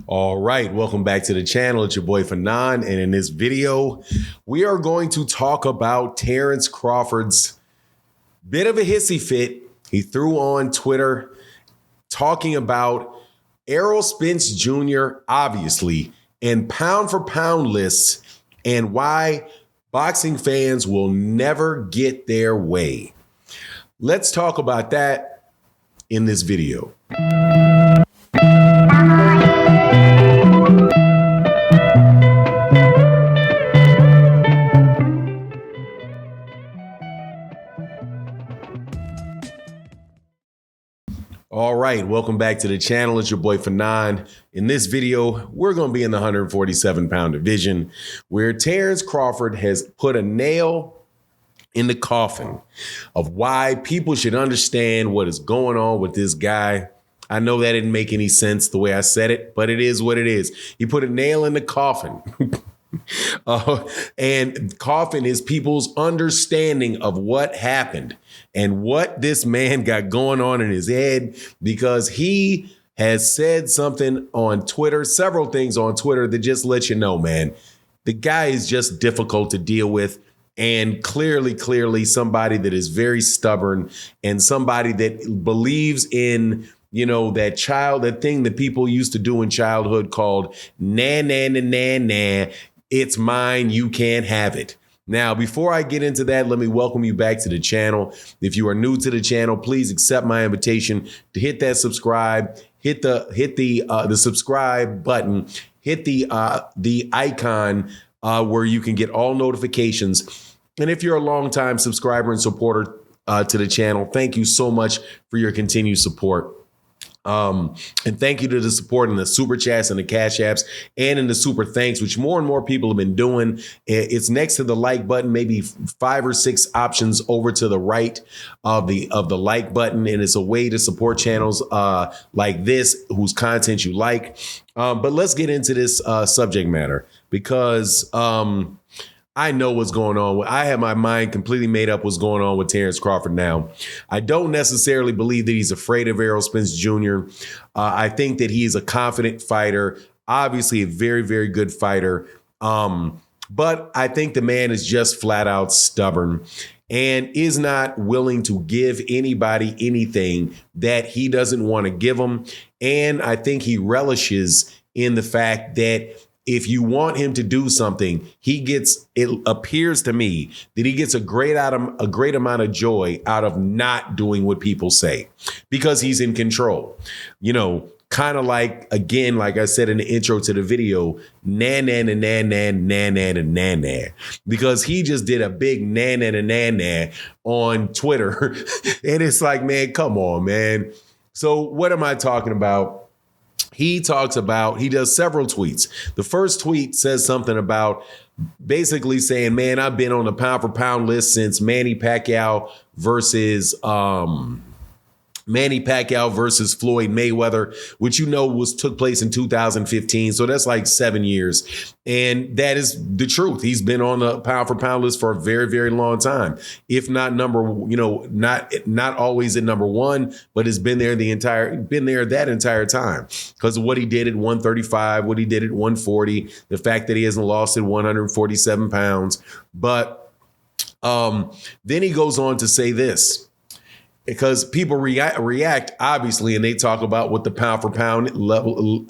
All right, welcome back to the channel. It's your boy Fanon, and in this video, we are going to talk about Terence Crawford's bit of a hissy fit he threw on Twitter, talking about Errol Spence Jr., obviously, and pound for pound lists, and why boxing fans will never get their way. Let's talk about that in this video. All right, welcome back to the channel. It's your boy Fanon. In this video, we're going to be in the 147-pound division, where Terence Crawford has put a nail in the coffin of why people should understand what is going on with this guy. I know that didn't make any sense the way I said it, but it is what it is. He put a nail in the coffin. And coffin is people's understanding of what happened and what this man got going on in his head, because he has said something on Twitter, several things on Twitter that just let you know, man, the guy is just difficult to deal with. And clearly somebody that is very stubborn and somebody that believes in, that thing that people used to do in childhood called nah, nah, nah, nah, nah. It's mine. You can't have it. Now, before I get into that, let me welcome you back to the channel. If you are new to the channel, please accept my invitation to hit that subscribe, hit the subscribe button, hit the icon where you can get all notifications. And if you're a longtime subscriber and supporter to the channel, thank you so much for your continued support. And thank you to the support in the super chats and the cash apps and in the super thanks, which more and more people have been doing. It's next to the like button, maybe 5 or 6 options over to the right of the like button. And it's a way to support channels like this, whose content you like. But let's get into this subject matter, because I know what's going on. I have my mind completely made up what's going on with Terence Crawford now. I don't necessarily believe that he's afraid of Errol Spence Jr. I think that he is a confident fighter, obviously a very, very good fighter. But I think the man is just flat out stubborn and is not willing to give anybody anything that he doesn't want to give them. And I think he relishes in the fact that if you want him to do something, it appears to me that he gets a great amount of joy out of not doing what people say, because he's in control. Kind of like, again, like I said in the intro to the video, nah, nah, nah, nah, nah, nah, nah, nah, nah, because he just did a big nah, nah, nah, nah, nah on Twitter. And it's like, man, come on, man. So what am I talking about? He does several tweets. The first tweet says something about basically saying, man, I've been on the pound for pound list since Manny Pacquiao versus Floyd Mayweather, which took place in 2015. So that's like 7 years. And that is the truth. He's been on the pound for pound list for a very, very long time. If not not always at number one, but has been there that entire time, because of what he did at 135, what he did at 140, the fact that he hasn't lost at 147 pounds. But then he goes on to say this, because people react obviously, and they talk about what the pound for pound level,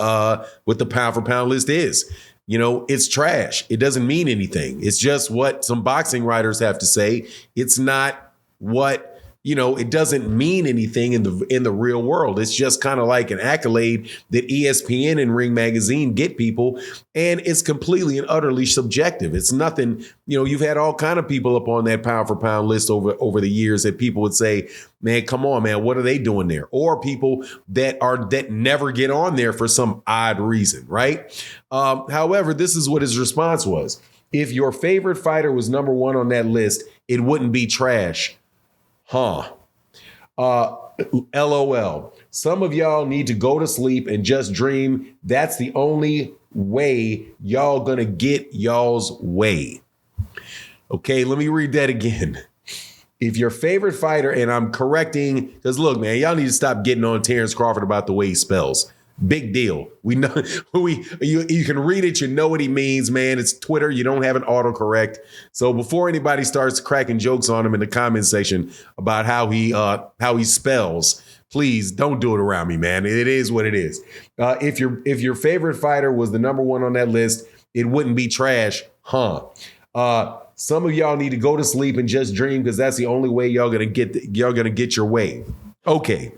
what the pound for pound list is. It's trash. It doesn't mean anything. It's just what some boxing writers have to say. It's not what, it doesn't mean anything in the real world. It's just kind of like an accolade that ESPN and Ring Magazine get people, and it's completely and utterly subjective. It's nothing, you've had all kind of people up on that pound for pound list over the years that people would say, man, come on, man, what are they doing there? Or people that never get on there for some odd reason, right? However, this is what his response was. If your favorite fighter was number one on that list, it wouldn't be trash. LOL. Some of y'all need to go to sleep and just dream. That's the only way y'all gonna get y'all's way. Okay, let me read that again. If your favorite fighter, and I'm correcting, because look, man, y'all need to stop getting on Terence Crawford about the way he spells. Big deal. We know you can read it, you know what he means, man. It's Twitter. You don't have an autocorrect. So before anybody starts cracking jokes on him in the comment section about how he spells, please don't do it around me, man. It is what it is. If your favorite fighter was the number one on that list, it wouldn't be trash, huh? Some of y'all need to go to sleep and just dream, because that's the only way y'all gonna get your way. Okay.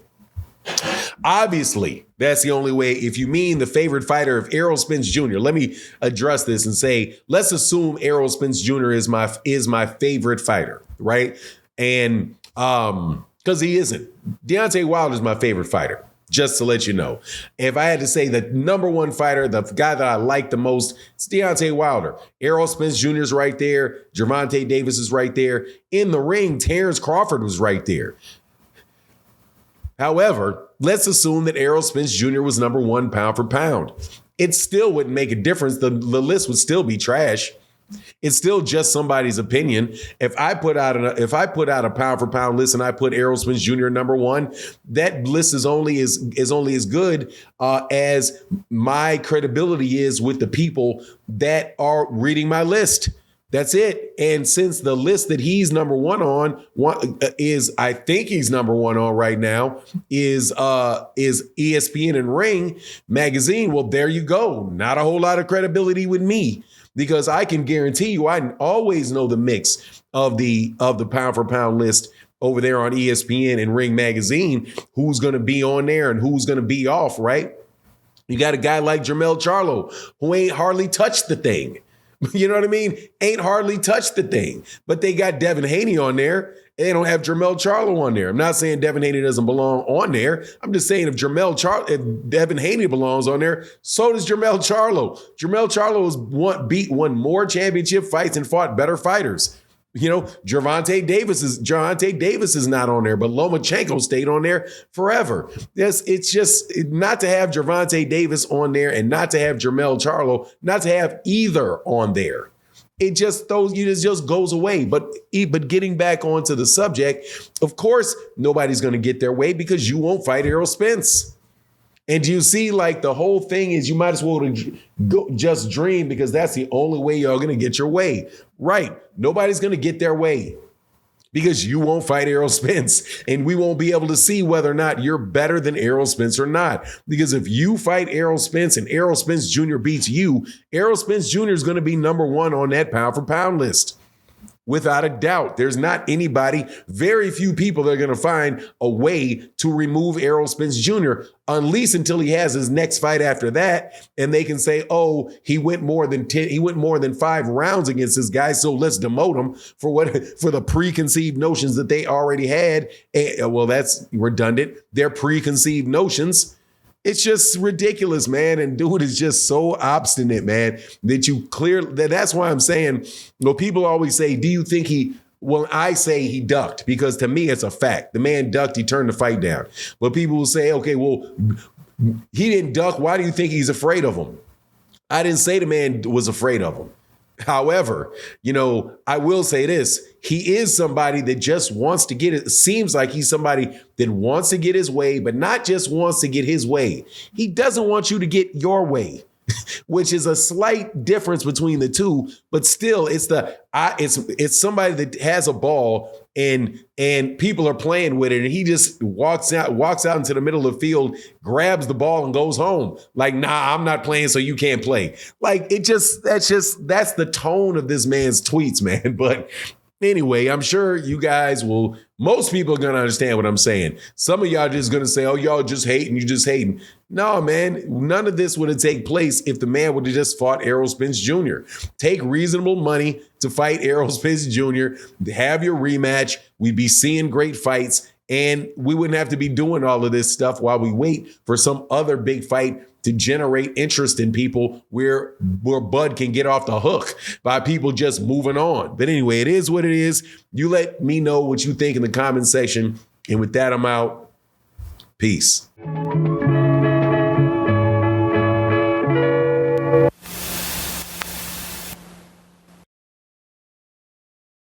Obviously, that's the only way. If you mean the favorite fighter of Errol Spence Jr., let me address this and say, let's assume Errol Spence Jr. is my favorite fighter, right? And because he isn't. Deontay Wilder is my favorite fighter, just to let you know. If I had to say the number one fighter, the guy that I like the most, it's Deontay Wilder. Errol Spence Jr. is right there. Gervonta Davis is right there. In the ring, Terence Crawford was right there. However, let's assume that Errol Spence Jr. was number one pound for pound. It still wouldn't make a difference. The list would still be trash. It's still just somebody's opinion. If I put out a pound for pound list and I put Errol Spence Jr. number one, that list is only as good as my credibility is with the people that are reading my list. That's it. And since the list that he's number one on I think he's number one on right now is ESPN and Ring magazine. Well, there you go. Not a whole lot of credibility with me, because I can guarantee you I always know the mix of the pound for pound list over there on ESPN and Ring magazine, who's going to be on there and who's going to be off, right? You got a guy like Jermell Charlo who ain't hardly touched the thing. You know what I mean? Ain't hardly touched the thing. But they got Devin Haney on there. They don't have Jermell Charlo on there. I'm not saying Devin Haney doesn't belong on there. I'm just saying if Devin Haney belongs on there, so does Jermell Charlo. Jermell Charlo has won more championship fights and fought better fighters. You know, Gervonta Davis is not on there, but Lomachenko stayed on there forever. Yes, it's just not to have Gervonta Davis on there and not to have Jermell Charlo, not to have either on there. It just goes away. But getting back onto the subject, of course, nobody's going to get their way because you won't fight Errol Spence. And you see, like, the whole thing is you might as well go just dream, because that's the only way you're going to get your way. Right. Nobody's going to get their way because you won't fight Errol Spence, and we won't be able to see whether or not you're better than Errol Spence or not. Because if you fight Errol Spence and Errol Spence Jr. beats you, Errol Spence Jr. is going to be number one on that pound for pound list. Without a doubt, there's not anybody, very few people that are going to find a way to remove Errol Spence Jr., at least until he has his next fight after that. And they can say, oh, he went more than 5 rounds against this guy, so let's demote him for the preconceived notions that they already had. And, well, that's redundant. They're preconceived notions. It's just ridiculous, man. And dude is just so obstinate, man, that's why I'm saying, people always say, do you think I say he ducked, because to me, it's a fact. The man ducked, he turned the fight down. But people will say, okay, well, he didn't duck. Why do you think he's afraid of him? I didn't say the man was afraid of him. However, I will say this. He is somebody that just wants to get it. It seems like he's somebody that wants to get his way, but not just wants to get his way. He doesn't want you to get your way, which is a slight difference between the two. But still, it's somebody that has a ball and people are playing with it, and he just walks out into the middle of the field, grabs the ball and goes home. Like, nah, I'm not playing, so you can't play. Like, that's the tone of this man's tweets, man. But anyway, I'm sure you guys most people are going to understand what I'm saying. Some of y'all just going to say, oh, y'all just hating, you just hating. No, man, none of this would have taken place if the man would have just fought Errol Spence Jr. Take reasonable money to fight Errol Spence Jr., have your rematch. We'd be seeing great fights, and we wouldn't have to be doing all of this stuff while we wait for some other big fight to generate interest in people where Bud can get off the hook by people just moving on. But anyway, it is what it is. You let me know what you think in the comment section. And with that, I'm out. Peace.